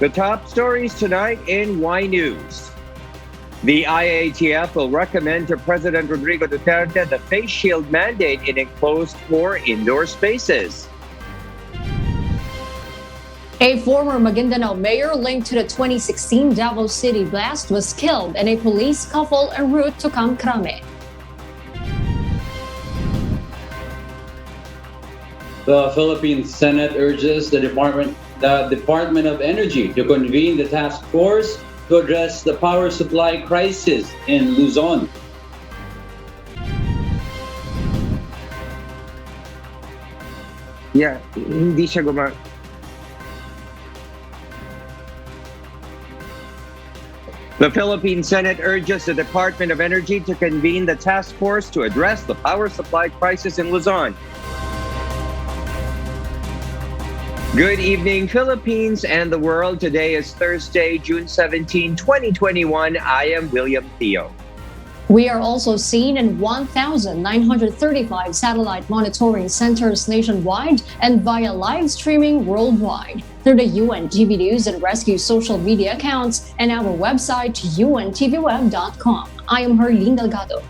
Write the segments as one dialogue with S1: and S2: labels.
S1: The top stories tonight in Y News. The IATF will recommend to President Rodrigo Duterte the face shield mandate in enclosed or indoor spaces.
S2: A former Maguindanao mayor linked to the 2016 Davao City blast was killed in a police scuffle en route to Camp Crame.
S3: The Philippine Senate urges the Department of Energy to convene the task force to address the power supply crisis in Luzon.
S1: Hindi siya The Philippine Senate urges the Department of Energy to convene the task force to address the power supply crisis in Luzon. Good evening, Philippines and the world. Today is Thursday, June 17, 2021. I am William Theo.
S2: We are also seen in 1,935 satellite monitoring centers nationwide and via live streaming worldwide through the UNTV News and Rescue social media accounts and our website, untvweb.com. I am Herlene Delgado.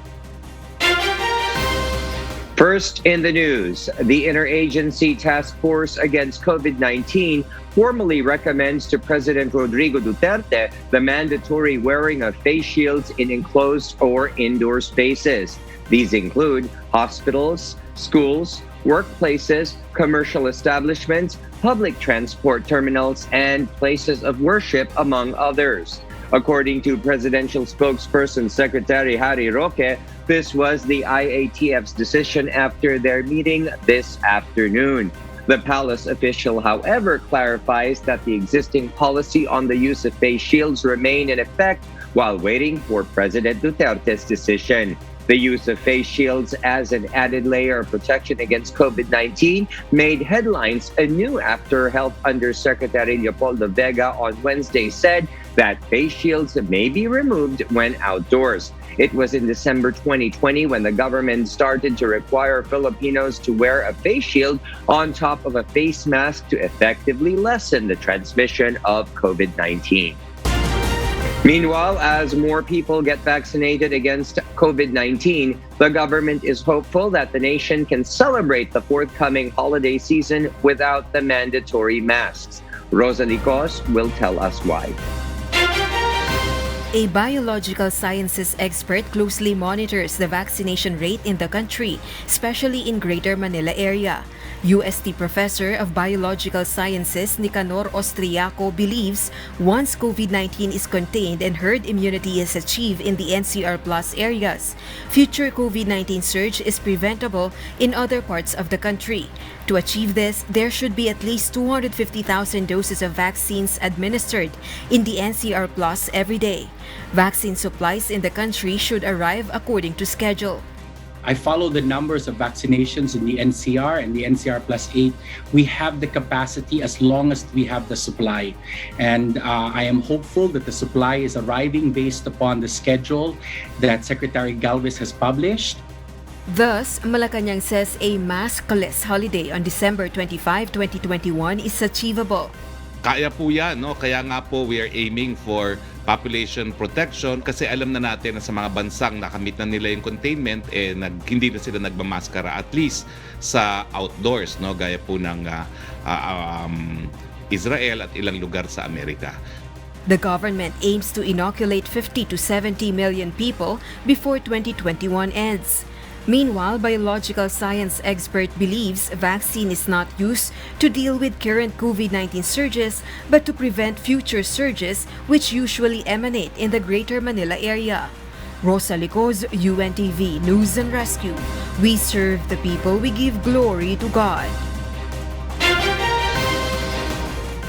S1: First in the news, the Interagency Task Force Against COVID-19 formally recommends to President Rodrigo Duterte the mandatory wearing of face shields in enclosed or indoor spaces. These include hospitals, schools, workplaces, commercial establishments, public transport terminals, and places of worship, among others. According to presidential spokesperson Secretary Harry Roque, this was the IATF's decision after their meeting this afternoon. The palace official, however, clarifies that the existing policy on the use of face shields remain in effect while waiting for President Duterte's decision. The use of face shields as an added layer of protection against COVID-19 made headlines anew after Health Undersecretary Leopoldo Vega on Wednesday said that face shields may be removed when outdoors. It was in December 2020 when the government started to require Filipinos to wear a face shield on top of a face mask to effectively lessen the transmission of COVID-19. Meanwhile, as more people get vaccinated against COVID-19, the government is hopeful that the nation can celebrate the forthcoming holiday season without the mandatory masks. Rosa Licos will tell us why.
S4: A biological sciences expert closely monitors the vaccination rate in the country, especially in Greater Manila area. UST Professor of Biological Sciences Nicanor Austriaco believes once COVID-19 is contained and herd immunity is achieved in the NCR Plus areas, future COVID-19 surge is preventable in other parts of the country. To achieve this, there should be at least 250,000 doses of vaccines administered in the NCR Plus every day. Vaccine supplies in the country should arrive according to schedule.
S5: I follow the numbers of vaccinations in the NCR and the NCR Plus 8. We have the capacity as long as we have the supply. And I am hopeful that the supply is arriving based upon the schedule that Secretary Galvez has published.
S4: Thus, Malacanang says a maskless holiday on December 25, 2021 is achievable.
S6: Kaya po yan, no? Kaya nga po we are aiming for population protection kasi alam na natin na sa mga bansang nakamit na nila yung containment, hindi na sila nagmamaskara at least sa outdoors, no? Gaya po ng Israel at ilang lugar sa Amerika.
S4: The government aims to inoculate 50 to 70 million people before 2021 ends. Meanwhile, biological science expert believes vaccine is not used to deal with current COVID-19 surges but to prevent future surges which usually emanate in the Greater Manila area. Rosa Licos, UNTV News and Rescue. We serve the people, we give glory to God.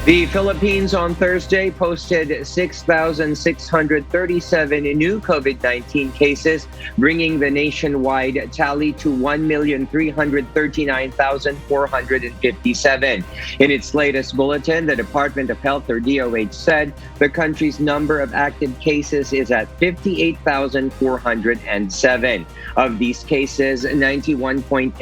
S1: The Philippines on Thursday posted 6,637 new COVID-19 cases, bringing the nationwide tally to 1,339,457. In its latest bulletin, the Department of Health, or DOH, said the country's number of active cases is at 58,407. Of these cases, 91.8%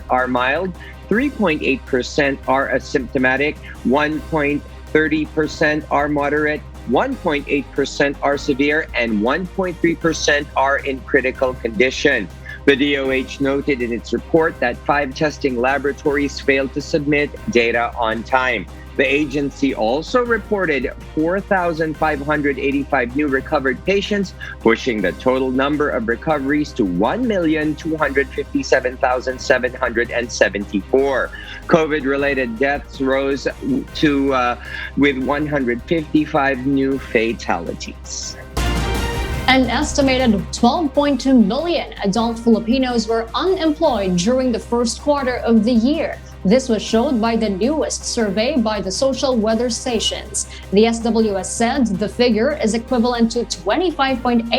S1: are mild, 3.8% are asymptomatic, 1.8% 30% are moderate, 1.8% are severe, and 1.3% are in critical condition. The DOH noted in its report that 5 testing laboratories failed to submit data on time. The agency also reported 4,585 new recovered patients, pushing the total number of recoveries to 1,257,774. COVID-related deaths rose to with 155 new fatalities.
S2: An estimated 12.2 million adult Filipinos were unemployed during the first quarter of the year. This was shown by the newest survey by the social weather stations. The SWS said the figure is equivalent to 25.8%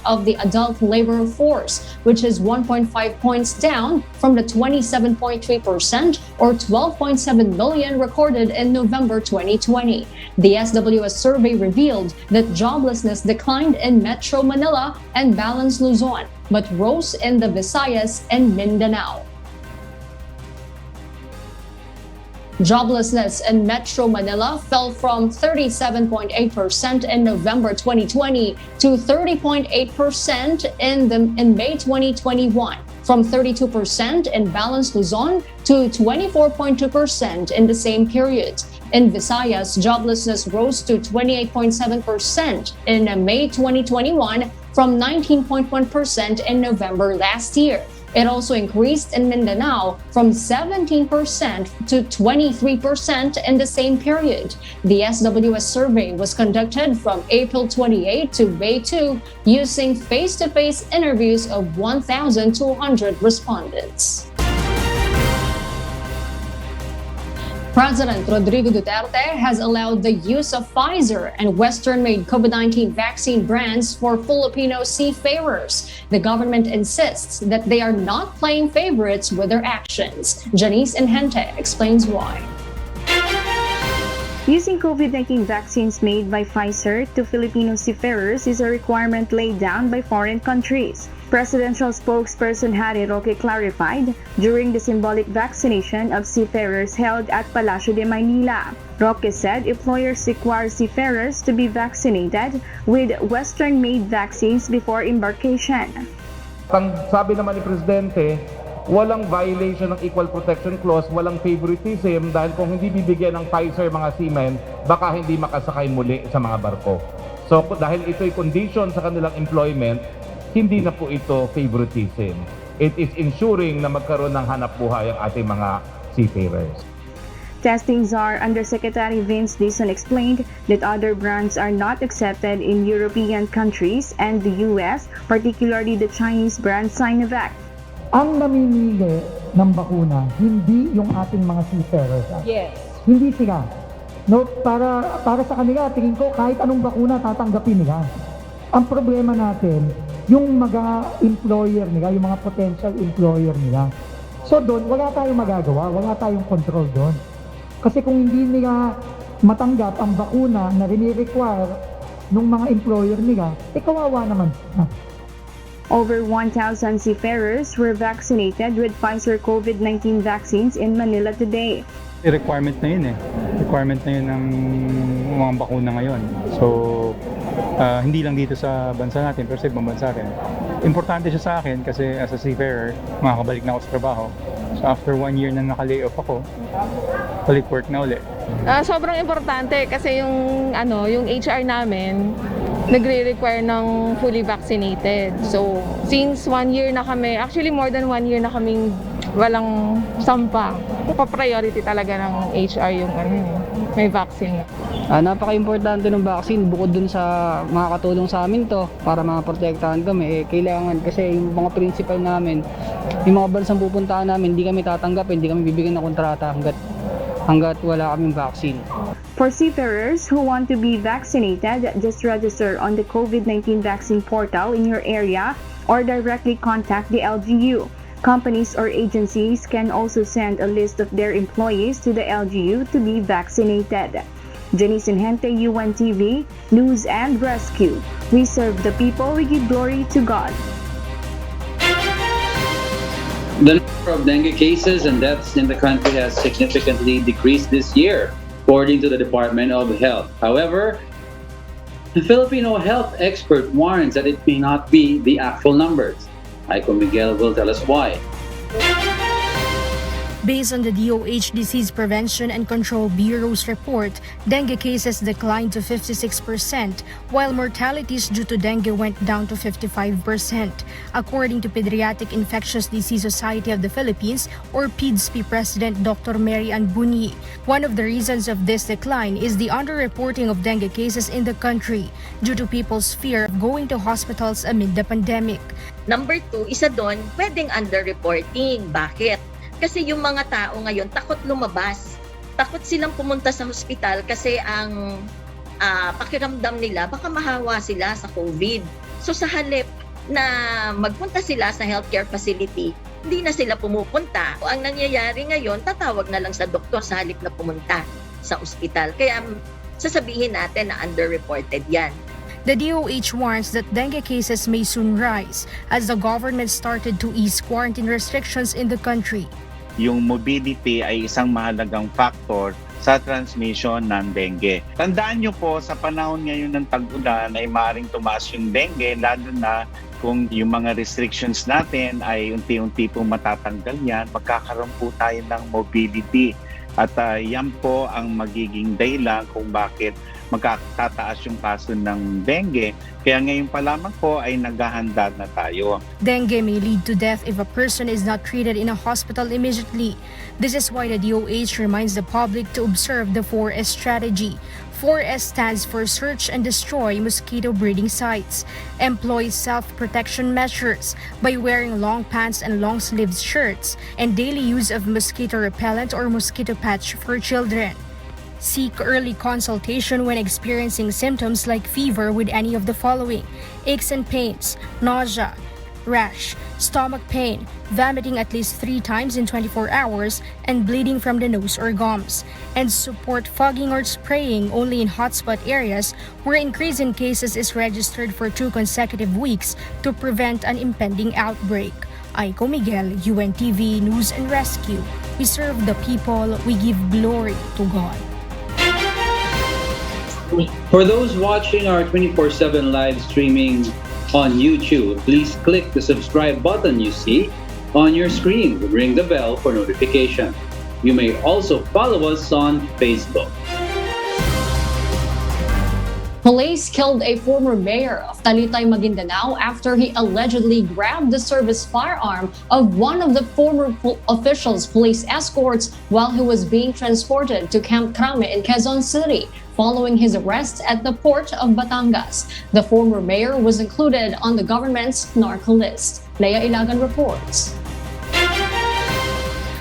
S2: of the adult labor force, which is 1.5 points down from the 27.3% or 12.7 million recorded in November 2020. The SWS survey revealed that joblessness declined in Metro Manila and Balance Luzon, but rose in the Visayas and Mindanao. Joblessness in Metro Manila fell from 37.8% in November 2020 to 30.8% in May 2021, from 32% in Balance Luzon to 24.2% in the same period. In Visayas, joblessness rose to 28.7% in May 2021 from 19.1% in November last year. It also increased in Mindanao from 17% to 23% in the same period. The SWS survey was conducted from April 28 to May 2 using face-to-face interviews of 1,200 respondents. President Rodrigo Duterte has allowed the use of Pfizer and Western-made COVID-19 vaccine brands for Filipino seafarers. The government insists that they are not playing favorites with their actions. Janice Inhente explains why.
S7: Using COVID-19 vaccines made by Pfizer to Filipino seafarers is a requirement laid down by foreign countries. Presidential spokesperson Harry Roque clarified during the symbolic vaccination of seafarers held at Palacio de Maynila. Roque said employers require seafarers to be vaccinated with Western-made vaccines before embarkation.
S8: Ang sabi naman ni Presidente, walang violation ng Equal Protection Clause, walang favoritism dahil kung hindi bibigyan ng Pfizer mga seamen, baka hindi makasakay muli sa mga barko. So dahil ito'y condition sa kanilang employment, hindi na po ito favoritism. It is ensuring na magkaroon ng hanap buhay ang ating mga seafarers.
S7: Testing Czar Undersecretary Vince Dizon explained that other brands are not accepted in European countries and the US, particularly the Chinese brand Sinovac.
S9: Ang namimili ng bakuna, hindi yung ating mga seafarers.
S10: Yes.
S9: Hindi sila. No, para sa kanila, tingin ko kahit anong bakuna tatanggapin nila. Ang problema natin, yung mga employer nila, yung mga potential employer nila. So doon, wala tayong magagawa, wala tayong control doon. Kasi kung hindi nila matanggap ang bakuna na rini-require ng mga employer nila, kawawa naman.
S7: Over 1,000 seafarers were vaccinated with Pfizer COVID-19 vaccines in Manila today.
S11: Requirement na yun Requirement na yun ng mga bakuna ngayon. So, hindi lang dito sa bansa natin, pero sa ibang bansa rin. Importante siya sa akin kasi as a seafarer, makakabalik na ako sa trabaho. So after 1 year na naka-layoff ako, balik work na ulit.
S10: Sobrang importante kasi yung HR namin nagre-require ng fully vaccinated. So since 1 year na kami, actually more than 1 year na kaming walang sampa. Pa-priority talaga ng HR yung may vaccine.
S12: Napaka-importante ng vaccine bukod dun sa makakatulong sa amin to para maprotektahan kami. Kailangan kasi yung mga principal namin, yung mga bansang pupuntahan namin, hindi kami tatanggapin, hindi kami bibigyan ng kontrata hanggat wala kaming vaccine.
S7: For seafarers who want to be vaccinated, just register on the COVID-19 vaccine portal in your area or directly contact the LGU. Companies or agencies can also send a list of their employees to the LGU to be vaccinated. Janice Inhente, UNTV, News and Rescue. We serve the people, we give glory to God.
S3: The number of dengue cases and deaths in the country has significantly decreased this year. according to the Department of Health. However, the Filipino health expert warns that it may not be the actual numbers. Aiko Miguel will tell us why.
S13: Based on the DOH Disease Prevention and Control Bureau's report, dengue cases declined to 56%, while mortalities due to dengue went down to 55%. According to Pediatric Infectious Disease Society of the Philippines, or PIDSP President Dr. Mary Ann Bunyi, one of the reasons of this decline is the underreporting of dengue cases in the country due to people's fear of going to hospitals amid the pandemic.
S14: Number 2, isa doon, pwedeng underreporting. Bakit? Kasi yung mga tao ngayon takot lumabas. Takot silang pumunta sa hospital kasi ang pakiramdam nila baka mahawa sila sa COVID. So sa halip na magpunta sila sa healthcare facility, hindi na sila pumupunta. Ang nangyayari ngayon, tatawag na lang sa doktor sa halip na pumunta sa hospital. Kaya sasabihin natin na underreported yan.
S13: The DOH warns that dengue cases may soon rise as the government started to ease quarantine restrictions in the country.
S15: Yung mobility ay isang mahalagang factor sa transmission ng dengue. Tandaan nyo po, sa panahon ngayon ng tag-ulan ay maaaring tumaas yung dengue, lalo na kung yung mga restrictions natin ay unti-unti po matatanggal yan, magkakaroon po tayo ng mobility. At yan po ang magiging dahilan kung bakit magkatataas yung kaso ng dengue. Kaya ngayon pa lamang po ay naghahanda na tayo.
S13: Dengue may lead to death if a person is not treated in a hospital immediately. This is why the DOH reminds the public to observe the 4S strategy. 4S stands for Search and Destroy Mosquito Breeding Sites. Employ self-protection measures by wearing long pants and long-sleeved shirts, and daily use of mosquito repellent or mosquito patch for children. Seek early consultation when experiencing symptoms like fever with any of the following: aches and pains, nausea, rash, stomach pain, vomiting at least 3 times in 24 hours, and bleeding from the nose or gums. And support fogging or spraying only in hotspot areas where increase in cases is registered for 2 consecutive weeks to prevent an impending outbreak. Aiko Miguel, UNTV News and Rescue. We serve the people, we give glory to God.
S3: For those watching our 24/7 live streaming on YouTube, please click the subscribe button you see on your screen to ring the bell for notification. You may also follow us on Facebook.
S2: Police killed a former mayor of Talitay, Maguindanao after he allegedly grabbed the service firearm of one of the former officials' police escorts while he was being transported to Camp Crame in Quezon City following his arrest at the port of Batangas. The former mayor was included on the government's NARCO list. Leia Ilagan reports.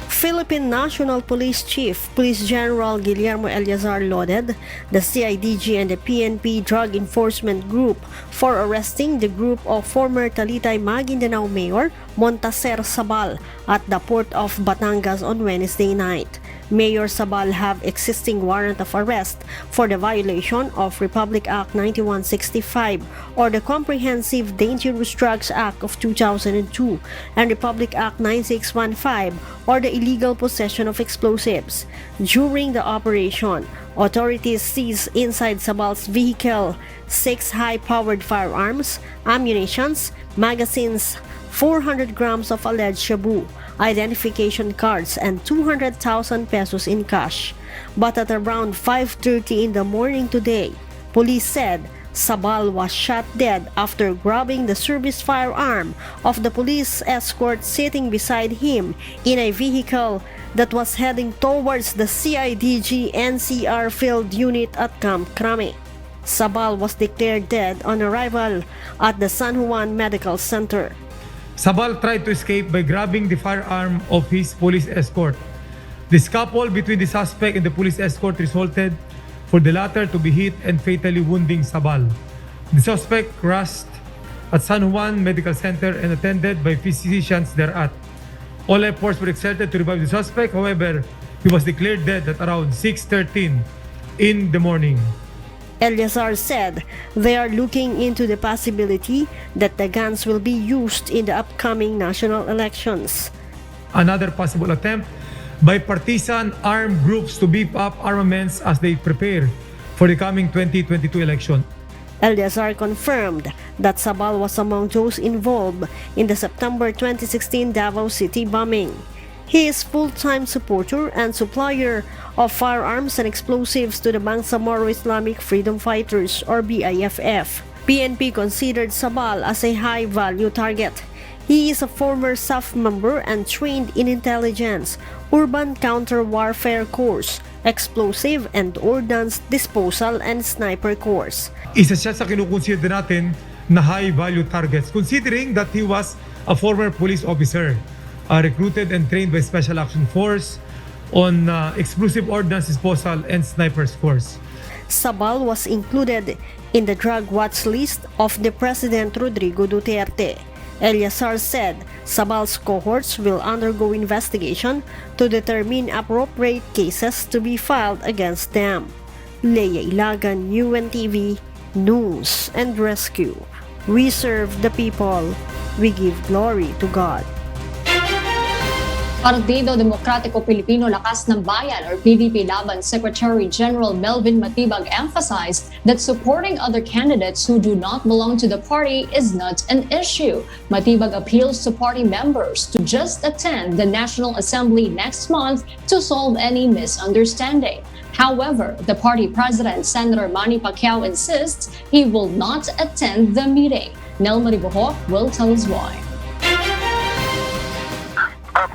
S16: Philippine National Police Chief Police General Guillermo Eleazar lauded the CIDG and the PNP Drug Enforcement Group for arresting the group of former Talitay Maguindanao Mayor Montaser Sabal at the port of Batangas on Wednesday night. Mayor Sabal have existing warrant of arrest for the violation of Republic Act 9165 or the Comprehensive Dangerous Drugs Act of 2002 and Republic Act 9615 or the illegal possession of explosives. During the operation, authorities seized inside Sabal's vehicle 6 high-powered firearms, ammunitions, magazines, 400 grams of alleged shabu, identification cards, and 200,000 pesos in cash. But at around 5:30 in the morning today, police said Sabal was shot dead after grabbing the service firearm of the police escort sitting beside him in a vehicle that was heading towards the CIDG NCR field unit at Camp Crame. Sabal was declared dead on arrival at the San Juan Medical Center.
S17: Sabal tried to escape by grabbing the firearm of his police escort. The scuffle between the suspect and the police escort resulted for the latter to be hit and fatally wounding Sabal. The suspect rushed at San Juan Medical Center and attended by physicians thereat. All efforts were exerted to revive the suspect, however, he was declared dead at around 6:13 in the morning.
S16: Eleazar said they are looking into the possibility that the guns will be used in the upcoming national elections.
S17: Another possible attempt by partisan armed groups to beef up armaments as they prepare for the coming 2022 election.
S16: Eleazar confirmed that Sabal was among those involved in the September 2016 Davao City bombing. He is full-time supporter and supplier of firearms and explosives to the Bangsamoro Islamic Freedom Fighters or BIFF. PNP considered Sabal as a high-value target. He is a former SAF member and trained in intelligence, urban counter-warfare course, explosive and ordnance disposal and sniper course.
S17: Isa siya sa kinukonsider natin na high-value targets considering that he was a former police officer, recruited and trained by Special Action Force on explosive ordnance disposal and snipers course.
S16: Sabal was included in the drug watch list of the President Rodrigo Duterte. Eleazar said Sabal's cohorts will undergo investigation to determine appropriate cases to be filed against them. Leia Ilagan, UNTV, News and Rescue. We serve the people. We give glory to God.
S2: Partido Demokratiko Pilipino Lakas ng Bayan or PDP-LABAN Secretary General Melvin Matibag emphasized that supporting other candidates who do not belong to the party is not an issue. Matibag appeals to party members to just attend the National Assembly next month to solve any misunderstanding. However, the party president, Senator Manny Pacquiao, insists he will not attend the meeting. Nel Maribojo will tell us why.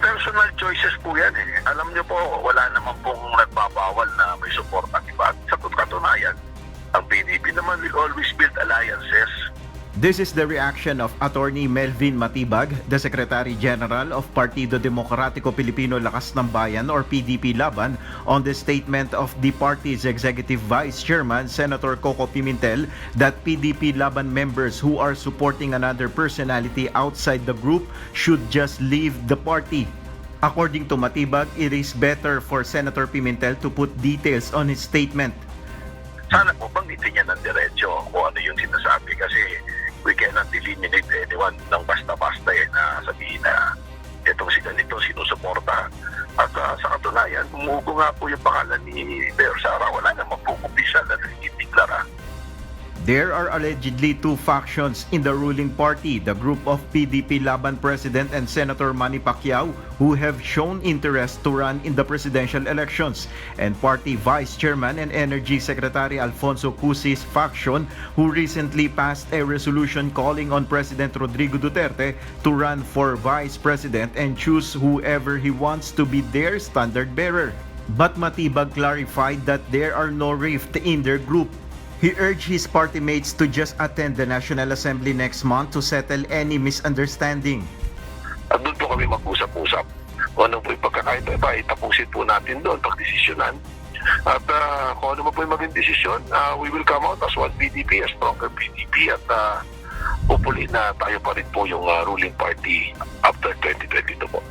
S18: Personal choices po yan eh. Alam niyo po, wala naman pong nagbabawal na may support ang iba. Sa katunayan, ang PDP naman will always build alliances.
S19: This is the reaction of Attorney Melvin Matibag, the Secretary General of Partido Demokratiko Pilipino Lakas ng Bayan or PDP-LABAN, on the statement of the party's Executive Vice Chairman, Senator Coco Pimentel, that PDP-LABAN members who are supporting another personality outside the group should just leave the party. According to Matibag, it is better for Senator Pimentel to put details on his statement.
S18: Sana po banggitin niya ng diretso kung ano yung sinasabi kasi we cannot eliminate anyone ng basta-basta na sabihin na itong si ganito sinusuporta. At sa katunayan, umuugo nga po yung pangalan ni Mayor Sara, wala namang po opisyal na nagdideklara.
S19: There are allegedly two factions in the ruling party, the group of PDP-LABAN President and Senator Manny Pacquiao, who have shown interest to run in the presidential elections, and Party Vice Chairman and Energy Secretary Alfonso Cusi's faction, who recently passed a resolution calling on President Rodrigo Duterte to run for Vice President and choose whoever he wants to be their standard bearer. But Matibag clarified that there are no rift in their group. He urged his party mates to just attend the National Assembly next month to settle any misunderstanding.
S18: At doon po kami mag-usap-usap. Kung ano po yung pagkakaiba, itapusin po natin doon, pagdesisyonan. At kung ano po yung maging desisyon, we will come out as one PDP, a stronger PDP, at hopefully na tayo pa rin po yung ruling party after 2022 po.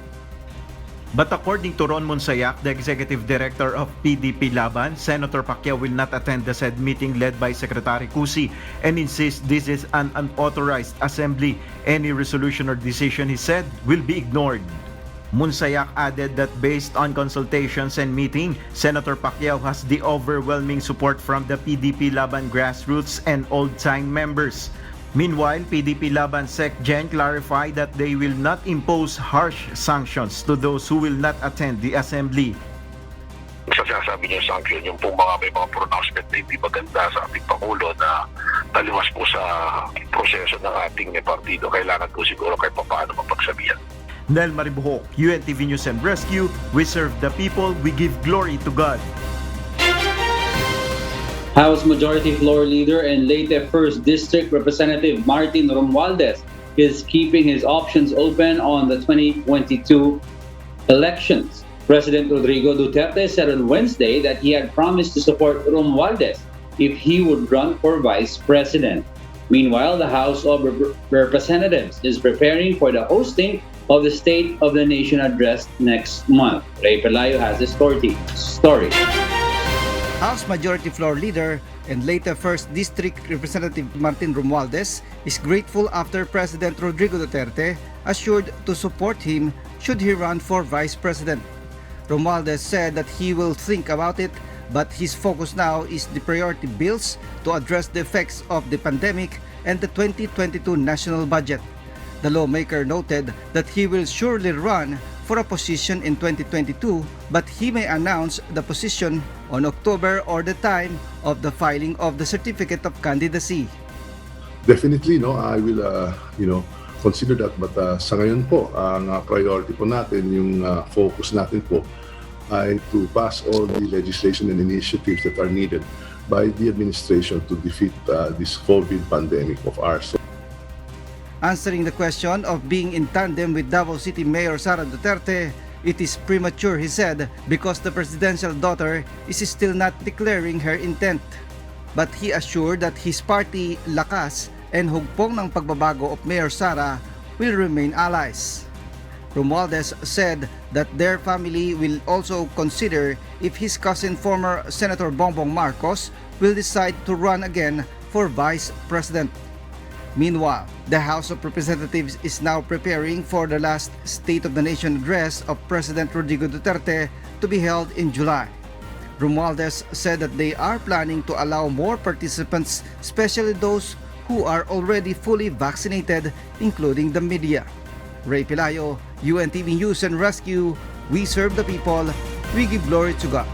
S19: But according to Ron Monsayak, the Executive Director of PDP-LABAN, Senator Pacquiao will not attend the said meeting led by Secretary Cusi and insists this is an unauthorized assembly. Any resolution or decision, he said, will be ignored. Monsayak added that based on consultations and meeting, Senator Pacquiao has the overwhelming support from the PDP-LABAN grassroots and old-time members. Meanwhile, PDP-LABAN Sec Gen clarified that they will not impose harsh sanctions to those who will not attend the assembly.
S18: Sasabi niya sanction yung pong may mga pronouncement na hindi maganda sa ating Pangulo na taliwas po sa proseso ng ating partido. Kailangan po siguro kahit paano mapagsabihan.
S19: Nel Maribojo, UNTV News and Rescue, we serve the people, we give glory to God.
S3: House Majority Floor Leader and Leyte 1st District Representative Martin Romualdez is keeping his options open on the 2022 elections. President Rodrigo Duterte said on Wednesday that he had promised to support Romualdez if he would run for Vice President. Meanwhile, the House of Representatives is preparing for the hosting of the State of the Nation address next month. Ray Pelayo has the story.
S20: House Majority Floor Leader and Leyte 1st District Representative Martin Romualdez is grateful after President Rodrigo Duterte assured to support him should he run for Vice President. Romualdez said that he will think about it, but his focus now is the priority bills to address the effects of the pandemic and the 2022 national budget. The lawmaker noted that he will surely run for a position in 2022, but he may announce the position on October or the time of the filing of the certificate of candidacy.
S21: Definitely, no, I will, consider that. But sa ngayon po, ang priority po natin, yung focus natin po, ay to pass all the legislation and initiatives that are needed by the administration to defeat this COVID pandemic of ours.
S20: Answering the question of being in tandem with Davao City Mayor Sara Duterte, it is premature, he said, because the presidential daughter is still not declaring her intent. But he assured that his party, Lakas, and hugpong ng pagbabago of Mayor Sara will remain allies. Romualdez said that their family will also consider if his cousin, former Senator Bongbong Marcos, will decide to run again for Vice President. Meanwhile, the House of Representatives is now preparing for the last State of the Nation address of President Rodrigo Duterte to be held in July. Romualdez said that they are planning to allow more participants, especially those who are already fully vaccinated, including the media. Ray Pelayo, UNTV News and Rescue, we serve the people, we give glory to God.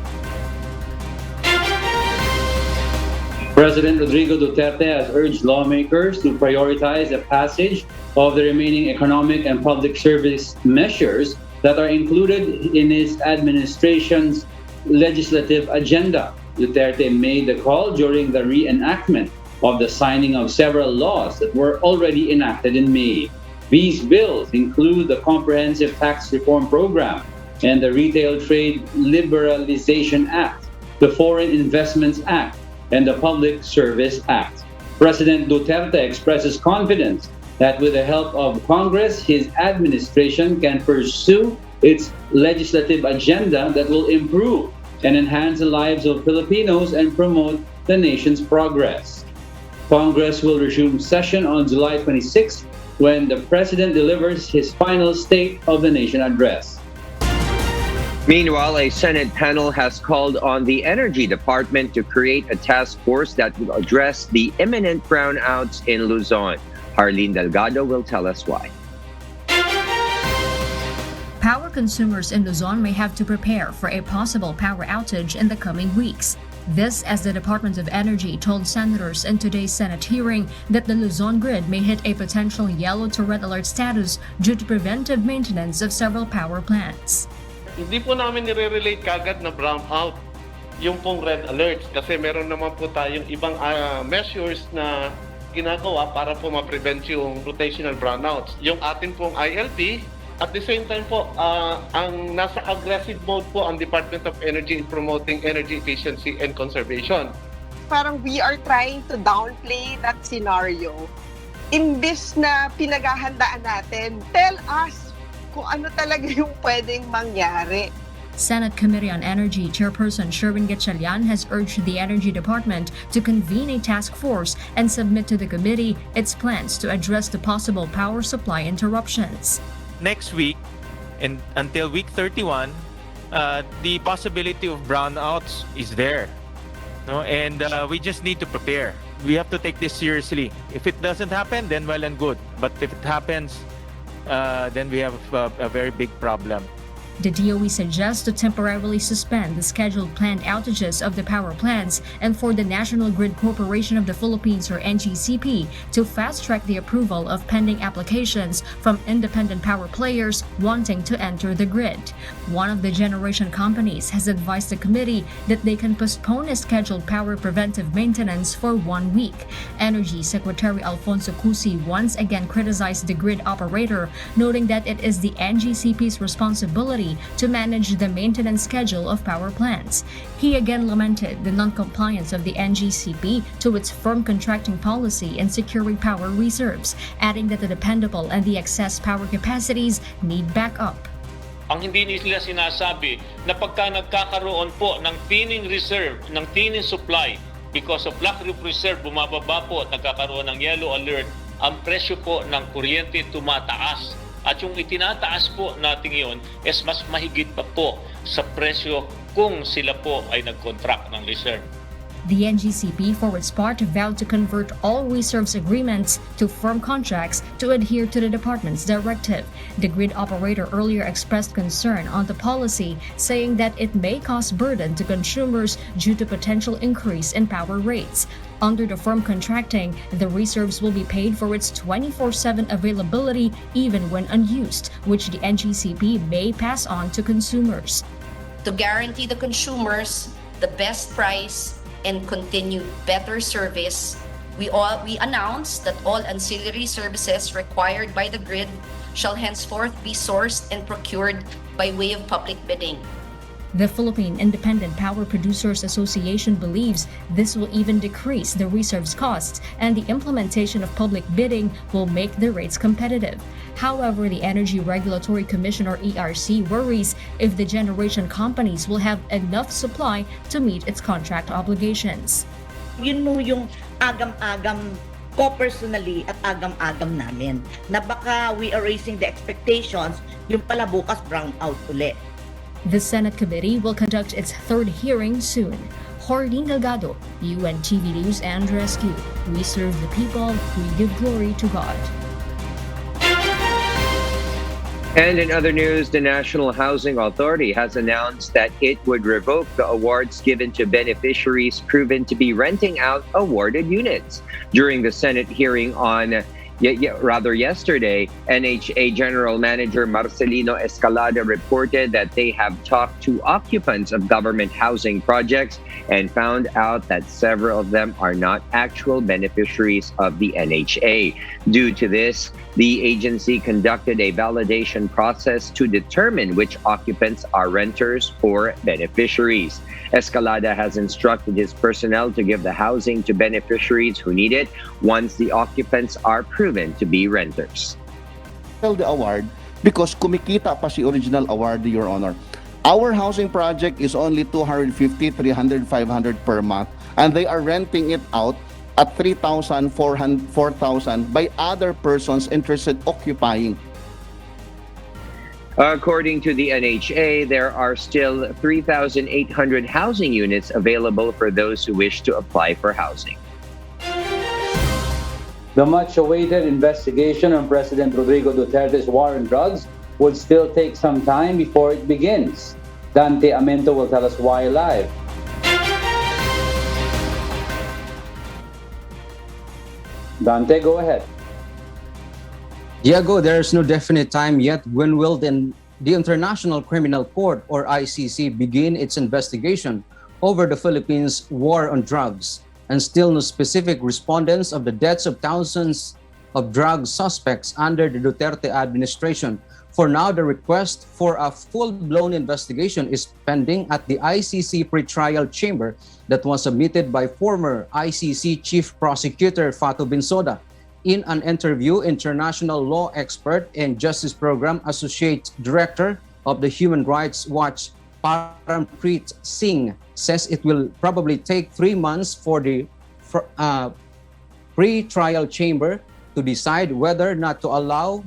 S3: President Rodrigo Duterte has urged lawmakers to prioritize the passage of the remaining economic and public service measures that are included in his administration's legislative agenda. Duterte made the call during the reenactment of the signing of several laws that were already enacted in May. These bills include the Comprehensive Tax Reform Program and the Retail Trade Liberalization Act, the Foreign Investments Act, and the Public Service Act. President Duterte expresses confidence that with the help of Congress, his administration can pursue its legislative agenda that will improve and enhance the lives of Filipinos and promote the nation's progress. Congress will resume session on July 26 when the President delivers his final State of the Nation address.
S1: Meanwhile, a Senate panel has called on the Energy Department to create a task force that will address the imminent brownouts in Luzon. Harleen Delgado will tell us why.
S2: Power consumers in Luzon may have to prepare for a possible power outage in the coming weeks. This as the Department of Energy told senators in today's Senate hearing that the Luzon grid may hit a potential yellow to red alert status due to preventive maintenance of several power plants.
S22: Hindi po namin nire-relate kagad na brownout yung pong red alert kasi meron naman po tayong ibang measures na ginagawa para po ma-prevent yung rotational brownouts. Yung atin pong ILP, at the same time po, ang nasa aggressive mode po ang Department of Energy in promoting energy efficiency and conservation.
S23: Parang we are trying to downplay that scenario. Imbis na pinaghahandaan natin, tell us kung ano talaga yung pwedeng mangyari.
S2: Senate Committee on Energy Chairperson Sherwin Gatchalian has urged the Energy Department to convene a task force and submit to the committee its plans to address the possible power supply interruptions.
S24: Next week and until week 31, the possibility of brownouts is there. No? And we just need to prepare. We have to take this seriously. If it doesn't happen, then well and good. But if it happens, then we have a very big problem.
S2: The DOE suggests to temporarily suspend the scheduled planned outages of the power plants and for the National Grid Corporation of the Philippines or NGCP to fast-track the approval of pending applications from independent power players wanting to enter the grid. One of the generation companies has advised the committee that they can postpone a scheduled power preventive maintenance for 1 week. Energy Secretary Alfonso Cusi once again criticized the grid operator, noting that it is the NGCP's responsibility to manage the maintenance schedule of power plants. He again lamented the non-compliance of the NGCP to its firm contracting policy in securing power reserves, adding that the dependable and the excess power capacities need backup.
S25: Ang hindi nila sinasabi na pagka nagkakaroon po ng thinning reserve, ng thinning supply, because of lack of reserve, bumababa po at nagkakaroon ng yellow alert, ang presyo po ng kuryente tumataas. At yung itinataas po natin yun is mas mahigit pa po sa presyo kung sila po ay nag-contract ng reserve.
S13: The NGCP, for its part, vowed to convert all reserves agreements to firm contracts to adhere to the department's directive. The grid operator earlier expressed concern on the policy, saying that it may cause burden to consumers due to potential increase in power rates. Under the firm contracting, the reserves will be paid for its 24/7 availability even when unused, which the NGCP may pass on to consumers.
S4: To guarantee the consumers the best price and continued better service, we announce that all ancillary services required by the grid shall henceforth be sourced and procured by way of public bidding.
S13: The Philippine Independent Power Producers Association believes this will even decrease the reserve's costs, and the implementation of public bidding will make the rates competitive. However, the Energy Regulatory Commission, or ERC, worries if the generation companies will have enough supply to meet its contract obligations.
S5: Yun mo yung agam-agam ko personally at agam-agam namin na baka we are raising the expectations, yung pala bukas brown out ulit.
S13: The Senate committee will conduct its third hearing soon. Hardin Delgado, UNTV News and Rescue. We serve the people, we give glory to God.
S1: And in other news, the National Housing Authority has announced that it would revoke the awards given to beneficiaries proven to be renting out awarded units. During the Senate hearing on yesterday, NHA General Manager Marcelino Escalada reported that they have talked to occupants of government housing projects and found out that several of them are not actual beneficiaries of the NHA. Due to this, the agency conducted a validation process to determine which occupants are renters or beneficiaries. Escalada has instructed his personnel to give the housing to beneficiaries who need it once the occupants are proven to be renters.
S6: The award because kumikita pa si original awardee, Your Honor. Our housing project is only 250, 300, 500 per month, and they are renting it out at 3,000, 4,000 by other persons interested occupying.
S1: According to the NHA, there are still 3,800 housing units available for those who wish to apply for housing.
S3: The much-awaited investigation on President Rodrigo Duterte's war on drugs would still take some time before it begins. Dante Amento will tell us why live. Dante, go ahead.
S8: Diego, there is no definite time yet when will the International Criminal Court, or ICC, begin its investigation over the Philippines' war on drugs, and still no specific respondents of the deaths of thousands of drug suspects under the Duterte administration. For now, the request for a full-blown investigation is pending at the ICC pretrial chamber that was submitted by former ICC Chief Prosecutor Fatou Bensouda. In an interview, international law expert and Justice Program Associate Director of the Human Rights Watch, Parampreet Singh, says it will probably take 3 months for the pre-trial chamber to decide whether or not to allow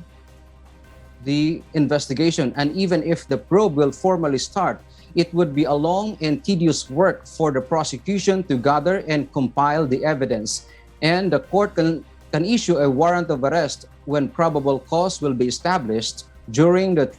S8: the investigation. And even if the probe will formally start, it would be a long and tedious work for the prosecution to gather and compile the evidence. And the court can issue a warrant of arrest when probable cause will be established during the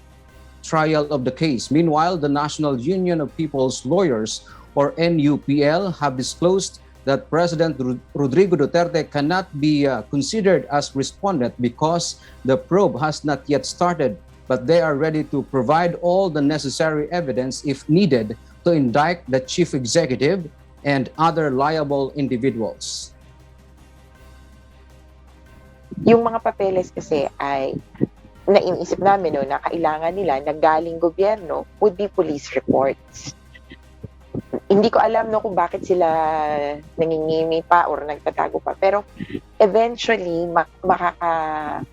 S8: trial of the case. Meanwhile, the National Union of People's Lawyers, or NUPL, have disclosed that President Rodrigo Duterte cannot be considered as respondent because the probe has not yet started, but they are ready to provide all the necessary evidence if needed to indict the chief executive and other liable individuals.
S9: Yung mga papeles kasi ay naiisip namin na kailangan nila na galing gobyerno would be police reports. Hindi ko alam kung bakit sila nangingimi pa or nagtatago pa. Pero eventually,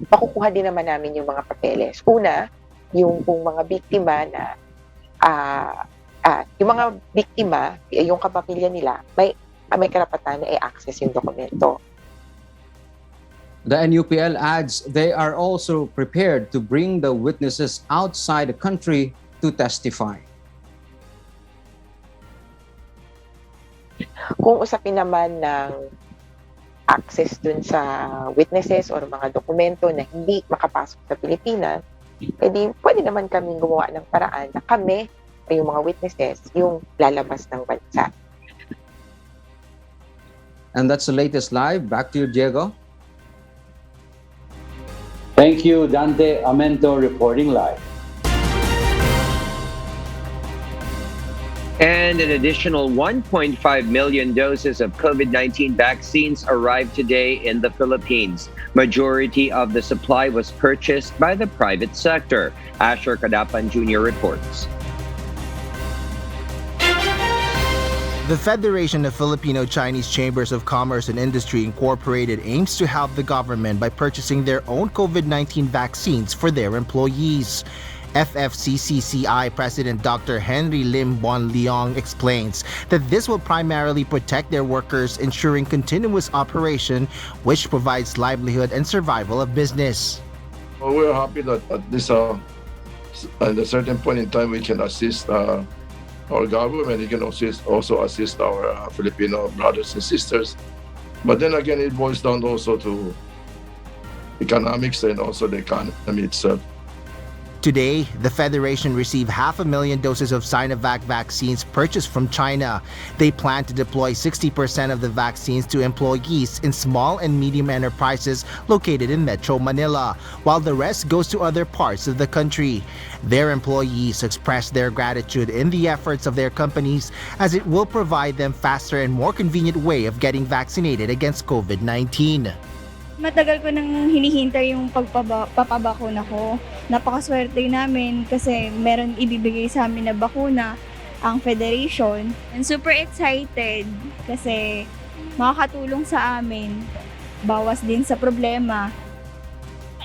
S9: makukuha din naman namin yung mga papeles. Una, yung mga biktima na yung mga biktima, yung kapamilya nila, may karapatan na i-access yung dokumento.
S8: The NUPL adds they are also prepared to bring the witnesses outside the country to testify.
S9: Kung usapin naman ng access dun sa witnesses or mga dokumento na hindi makapasok sa Pilipinas, edi pwede naman kami gumawa ng paraan na kami o yung mga witnesses yung lalabas ng bansa.
S8: And that's the latest live. Back to you, Diego.
S3: Thank you, Dante Amento, reporting live.
S1: And an additional 1.5 million doses of COVID-19 vaccines arrived today in the Philippines. Majority of the supply was purchased by the private sector. Asher Kadapan Jr. reports.
S7: The Federation of Filipino-Chinese Chambers of Commerce and Industry Incorporated aims to help the government by purchasing their own COVID-19 vaccines for their employees. FFCCCI President Dr. Henry Lim Bon Leong explains that this will primarily protect their workers, ensuring continuous operation, which provides livelihood and survival of business.
S10: Well, we're happy that at this at a certain point in time we can assist our government. It can also assist our Filipino brothers and sisters. But then again, it boils down also to economics and also the economy itself.
S7: Today, the Federation received 500,000 doses of Sinovac vaccines purchased from China. They plan to deploy 60% of the vaccines to employees in small and medium enterprises located in Metro Manila, while the rest goes to other parts of the country. Their employees express their gratitude in the efforts of their companies, as it will provide them faster and more convenient way of getting vaccinated against COVID-19.
S11: Matagal ko nang hinihintay yung papabakuna ko. Napakaswerte namin kasi meron ibibigay sa amin na bakuna ang Federation. And super excited kasi makakatulong sa amin. Bawas din sa problema.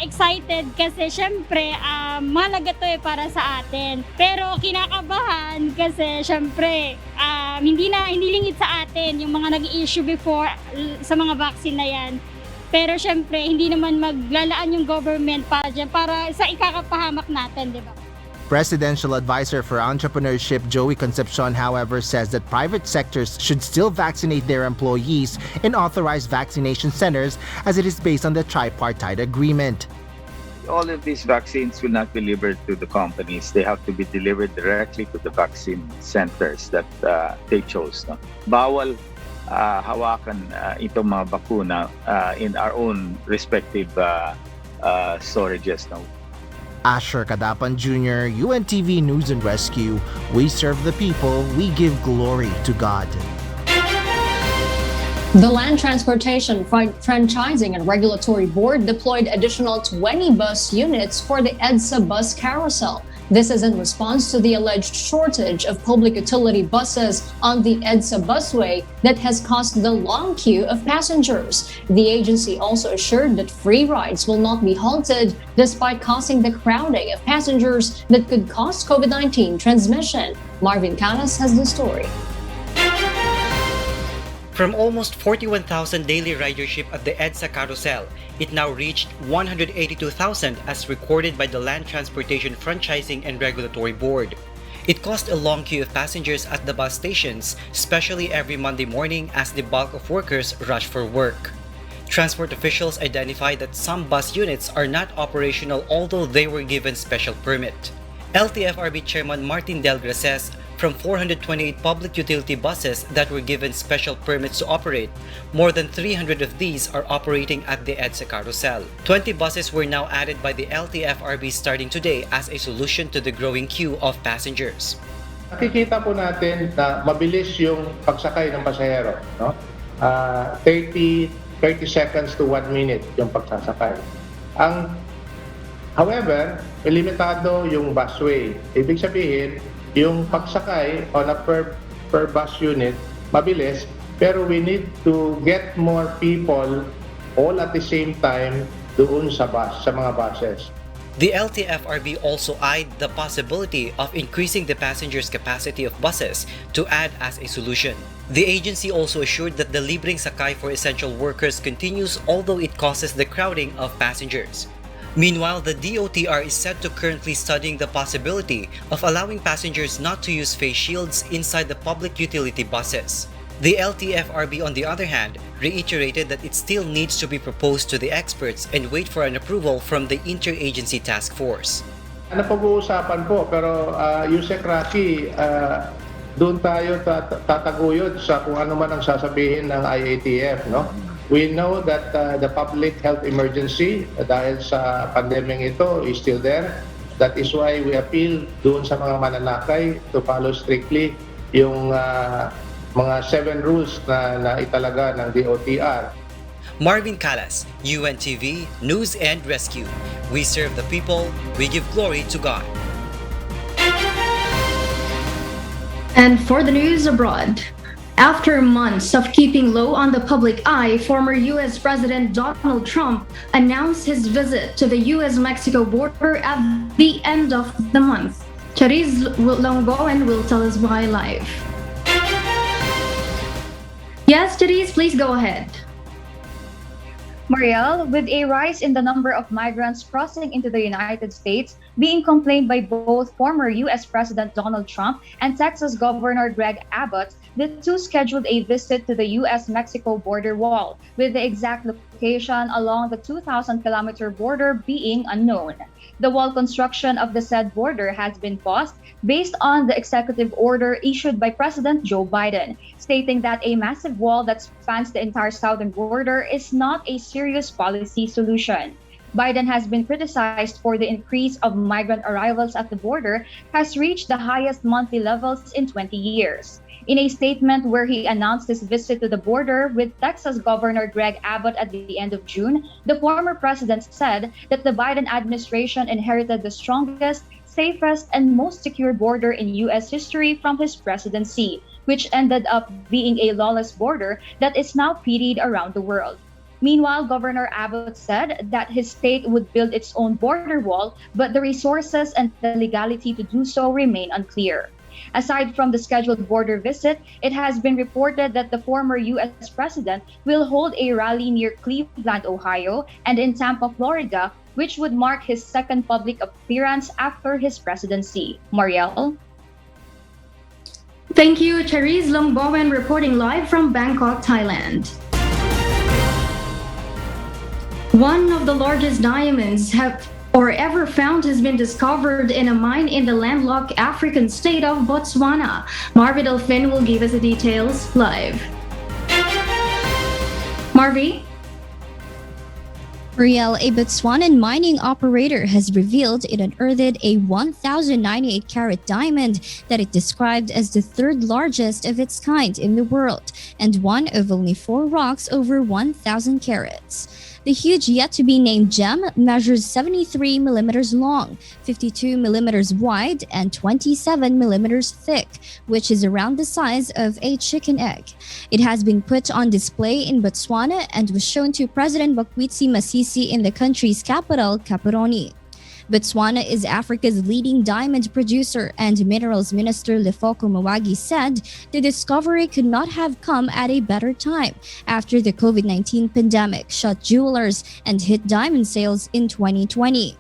S12: Excited kasi syempre mahalaga to para sa atin. Pero kinakabahan kasi syempre hindi lingid sa atin yung mga nag-issue before sa mga vaccine na yan. Pero syempre, hindi naman maglalaan yung government para dyan, para sa ikakapahamak natin, di ba?
S7: Presidential Advisor for Entrepreneurship Joey Concepcion, however, says that private sectors should still vaccinate their employees in authorized vaccination centers, as it is based on the tripartite agreement.
S15: All of these vaccines will not be delivered to the companies. They have to be delivered directly to the vaccine centers that they chose. No? Bawal hawakan itong mga bakuna in our own respective storages. No?
S7: Asher Kadapan Jr., UNTV News and Rescue. We serve the people, we give glory to God.
S2: The Land Transportation Franchising and Regulatory Board deployed additional 20 bus units for the EDSA bus carousel. This is in response to the alleged shortage of public utility buses on the EDSA busway that has caused the long queue of passengers. The agency also assured that free rides will not be halted despite causing the crowding of passengers that could cause COVID-19 transmission. Marvin Canas has the story.
S14: From almost 41,000 daily ridership at the EDSA carousel, it now reached 182,000 as recorded by the Land Transportation Franchising and Regulatory Board. It caused a long queue of passengers at the bus stations, especially every Monday morning as the bulk of workers rush for work. Transport officials identified that some bus units are not operational although they were given special permit. LTFRB Chairman Martin Delgra says from 428 public utility buses that were given special permits to operate, more than 300 of these are operating at the EDSA carousel. 20 buses were now added by the LTFRB starting today as a solution to the growing queue of passengers.
S26: Nakikita po natin na mabilis yung pagsakay ng pasahero, no? 30 seconds to 1 minute yung pagsasakay. However, limitado yung busway. Ibig sabihin, yung pagsakay on a per bus unit, mabilis, pero we need to get more people all at the same time doon sa bus, sa mga buses.
S14: The LTFRB also eyed the possibility of increasing the passengers' capacity of buses to add as a solution. The agency also assured that the libreng sakay for essential workers continues although it causes the crowding of passengers. Meanwhile, the DOTR is said to currently studying the possibility of allowing passengers not to use face shields inside the public utility buses. The LTFRB, on the other hand, reiterated that it still needs to be proposed to the experts and wait for an approval from the Interagency Task Force.
S26: Napag-uusapan po, pero Yusek Rocky, doon tayo tataguyod sa kung ano man ang sasabihin ng IATF, no? We know that the public health emergency dahil sa pandemyang ito is still there. That is why we appeal doon sa mga mananakay to follow strictly yung mga 7 rules na italaga ng DOTR.
S14: Marvin Calas, UNTV, News and Rescue. We serve the people, we give glory to God.
S16: And for the news abroad, after months of keeping low on the public eye, former U.S. President Donald Trump announced his visit to the U.S.-Mexico border at the end of the month. Chariz Longboen will tell us why live. Yes, Chariz, please go ahead.
S17: Mariel, with a rise in the number of migrants crossing into the United States being complained by both former U.S. President Donald Trump and Texas Governor Greg Abbott, the two scheduled a visit to the U.S.-Mexico border wall, with the exact location along the 2,000-kilometer border being unknown. The wall construction of the said border has been paused based on the executive order issued by President Joe Biden, stating that a massive wall that spans the entire southern border is not a serious policy solution. Biden has been criticized for the increase of migrant arrivals at the border has reached the highest monthly levels in 20 years. In a statement where he announced his visit to the border with Texas Governor Greg Abbott at the end of June, the former president said that the Biden administration inherited the strongest, safest, and most secure border in U.S. history from his presidency, which ended up being a lawless border that is now pitied around the world. Meanwhile, Governor Abbott said that his state would build its own border wall, but the resources and the legality to do so remain unclear. Aside from the scheduled border visit, it has been reported that the former U.S. president will hold a rally near Cleveland, Ohio, and in Tampa, Florida, which would mark his second public appearance after his presidency. Mariel?
S16: Thank you, Chariz Longboen, reporting live from Bangkok, Thailand. One of the largest diamonds ever found has been discovered in a mine in the landlocked African state of Botswana. Marvin Delfin will give us the details live. Marvi?
S18: Mariel, a Botswanan mining operator has revealed it unearthed a 1,098-carat diamond that it described as the third largest of its kind in the world and one of only 4 rocks over 1,000 carats. The huge yet-to-be-named gem measures 73 millimeters long, 52 millimeters wide, and 27 millimeters thick, which is around the size of a chicken egg. It has been put on display in Botswana and was shown to President Bokwetsi Masisi in the country's capital, Gaborone. Botswana is Africa's leading diamond producer, and Minerals Minister Lefoko Mawagi said the discovery could not have come at a better time after the COVID-19 pandemic shut jewelers and hit diamond sales in 2020.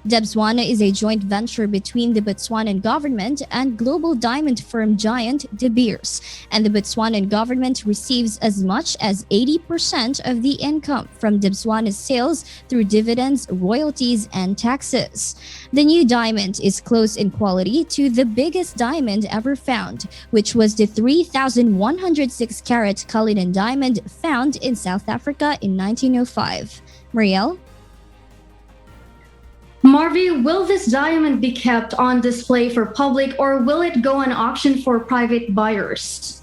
S18: Botswana is a joint venture between the Botswanan government and global diamond firm giant De Beers, and the Botswanan government receives as much as 80% of the income from Botswana's sales through dividends, royalties, and taxes. The new diamond is close in quality to the biggest diamond ever found, which was the 3,106-carat Cullinan diamond found in South Africa in 1905. Mariel?
S16: Marvi, will this diamond be kept on display for public or will it go on auction for private buyers?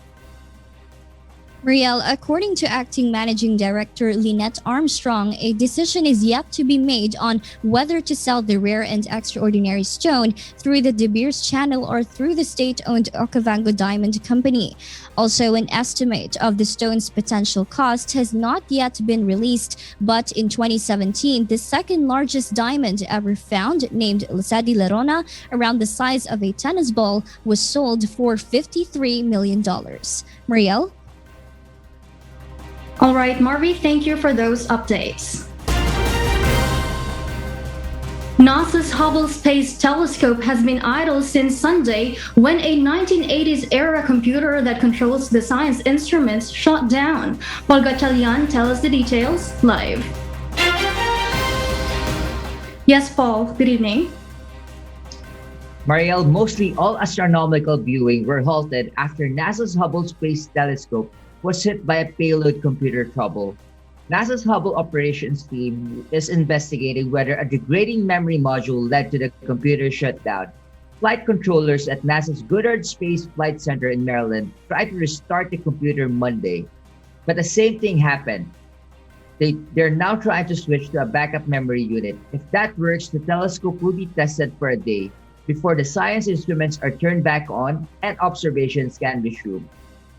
S18: Mariel, according to Acting Managing Director Lynette Armstrong, a decision is yet to be made on whether to sell the rare and extraordinary stone through the De Beers Channel or through the state-owned Okavango Diamond Company. Also, an estimate of the stone's potential cost has not yet been released, but in 2017, the second largest diamond ever found, named Lasadi Lerona, around the size of a tennis ball, was sold for $53 million. Mariel?
S16: All right, Marvy, thank you for those updates. NASA's Hubble Space Telescope has been idle since Sunday when a 1980s-era computer that controls the science instruments shut down. Paul Gatchalian tells us the details live. Yes, Paul, good evening.
S19: Mariel, mostly all astronomical viewing were halted after NASA's Hubble Space Telescope was hit by a payload computer trouble. NASA's Hubble operations team is investigating whether a degrading memory module led to the computer shutdown. Flight controllers at NASA's Goddard Space Flight Center in Maryland tried to restart the computer Monday, but the same thing happened. They're now trying to switch to a backup memory unit. If that works, the telescope will be tested for a day before the science instruments are turned back on and observations can resume.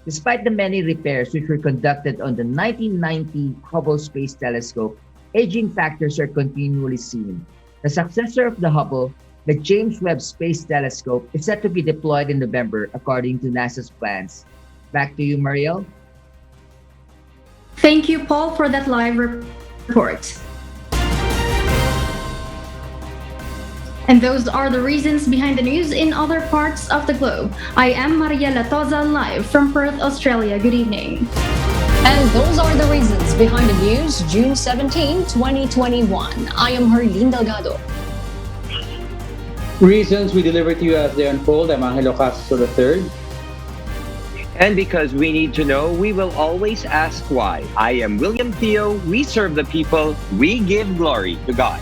S19: Despite the many repairs which were conducted on the 1990 Hubble Space Telescope, aging factors are continually seen. The successor of the Hubble, the James Webb Space Telescope, is set to be deployed in November according to NASA's plans. Back to you, Mariel.
S16: Thank you, Paul, for that live report. And those are the reasons behind the news in other parts of the globe. I am Mariela Toza, live from Perth, Australia. Good evening.
S2: And those are the reasons behind the news, June 17, 2021. I am Herlene Delgado.
S3: Reasons we deliver to you as they unfold. I'm Angelo Castro III.
S1: And because we need to know, we will always ask why. I am William Theo. We serve the people. We give glory to God.